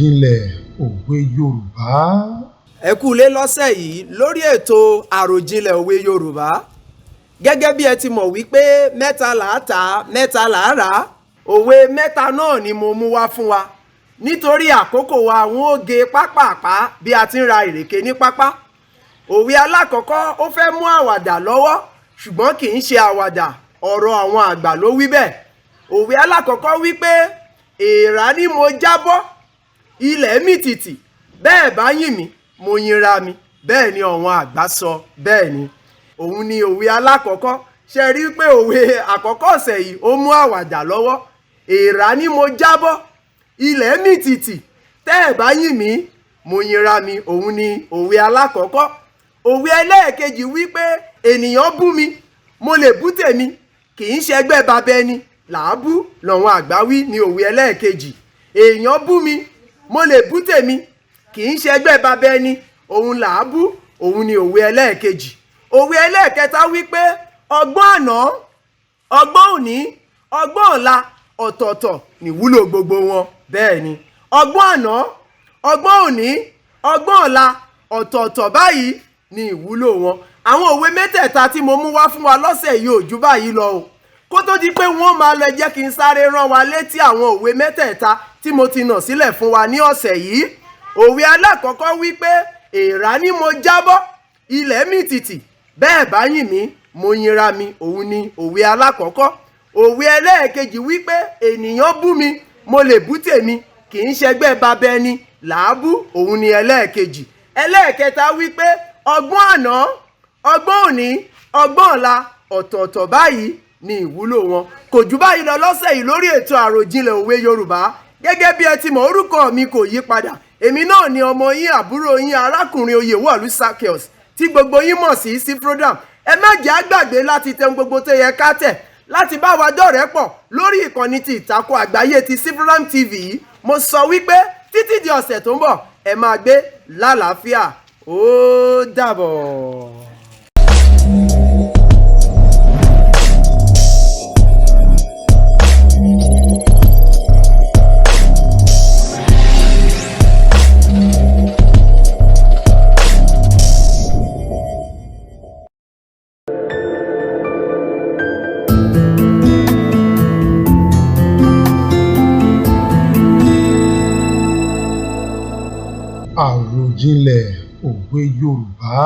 Àròjinlẹ̀ òwe Yorùbá. Ẹ kú ilé lọ́sẹ̀ yìí lórí ètò àròjinlẹ̀ òwe Yorùbá. Gẹ́gẹ́ bí ẹ ti mọ̀ wípé mẹ́ta làá tà mẹ́ta làá rà á, òwe mẹ́ta náà ni mo mú wá fún wa. Nítorí àkókò wa wọn ó gé pápápá bí a ti ń ra ìrèké ní pápá. Òwe alákọ̀ọ́kọ́ ó fẹ́ mú àwàdà lọ́wọ́ ṣùgbọ́n kì í ṣe àwàdà, ọ̀rọ̀ àwọn àgbà ló wí bẹ́ẹ̀. Òwe alákọ̀ọ́kọ́ wí pé èèrà ni mo jábọ́, ilẹ̀ mì tìtì, bẹ́ẹ̀ bá yìn mí mo yinra mi, bẹ́ẹ̀ ni àwọn àgbà sọ bẹ́ẹ̀ ni. Òun ni òwe alákọ̀ọ́kọ́. Ṣe rí pé òwe àkọ́kọ́ ọ̀sẹ̀ yìí ó mú àwàdà lọ́wọ́. Èèrà ni mo jábọ́, ilẹ̀ mì tìtì, tẹ́ ẹ̀ bá yìn mí mo yinra mi. Òun ni òwe alákọ̀ọ́kọ́. Òwe ẹlẹ́ẹ̀kejì wí pé ènìyàn bú mi, mo lè bú tèmi, kì í ṣẹgbẹ́ bàbá ẹni làábú lọ́wọ́n àgbà wí ní òwe ẹlẹ́ẹ̀kejì. Èèyàn bú mi, mo lè bú tèmi, kì í ṣẹgbẹ́ bàbá ẹni òun làábú, òun ni òwe ẹlẹ́ẹ̀kejì. Òwe ẹlẹ́ẹ̀kẹta wí pé ọgbọ́n àná, ọgbọ́n òní, ọgbọ́n ọ̀la ọ̀tọ̀ọ̀tọ̀ nìwúlò gbogbo wọn. Bẹ́ẹ̀ ni, ọgbọ́n àná, ọgbọ́n òní, ọgbọ́n ọ̀la ọ̀tọ̀ọ̀tọ̀ báyìí ni ìwúlò wọn. Àwọn òwe mẹ́tẹ̀ẹ̀ta tí mo mú wá fún wa lọ́sẹ̀ yìí ò jù báyìí lọ o. Kó tó di pé wọ́n máa lọ, jẹ́ kí n sáré rán wa létí àwọn òwe mẹ́tẹ̀ẹ̀ta tí mo ti nà sílẹ̀ fún wa ní ọ̀sẹ̀ yìí. Òwe alákọ̀ọ́kọ́ wí pé èèrà ni mo jábọ́, ilẹ̀ mì tìtì, bẹ́ẹ̀ bá yìn mí mo yinra mi. Òun ni òwe alákọ̀ọ́kọ́. Òwe ẹlẹ́ẹ̀kejì wí pé ènìyàn bú mi, mo lè bú tèmi, kì í ṣẹgbẹ́ bàbá ẹni làábú. Òun ni ẹlẹ́ẹ̀kejì. Ẹlẹ́ẹ̀kẹta wí pé ọgbọ́n àná, ọgbọ́n òní, ọgbọ́n ọ̀la ọ̀tọ̀ọ̀tọ̀ báyìí ni ìwúlò wọn. Kò jù báyìí lọ lọ́sẹ̀ yìí lórí ètò àròjinlẹ̀ òwe Yorùbá. Gẹ́gẹ́ bí ẹ ti mọ̀, orúkọ mi kò yí padà. Èmi náà ni ọmọ yín, àbúrò yín, arákùnrin Oyewolu Zaccheaus, tí gbogbo yín mọ̀ sí Cfrodram. Ẹ má jẹ́ á gbàgbé láti tẹ gbogbo tó yẹ ká tẹ̀, láti bá wa dọ̀rẹ́ pọ̀ lórí ìkànnì ti ìtàkùn àgbáyé ti Cfrodram TV yìí. Mo sọ wípé títí di ọ̀sẹ̀ tó ń bọ̀, ẹ máa gbé lálàáfíà. Ó dàbọ̀. Àròjinlẹ̀ òwe Yorùbá.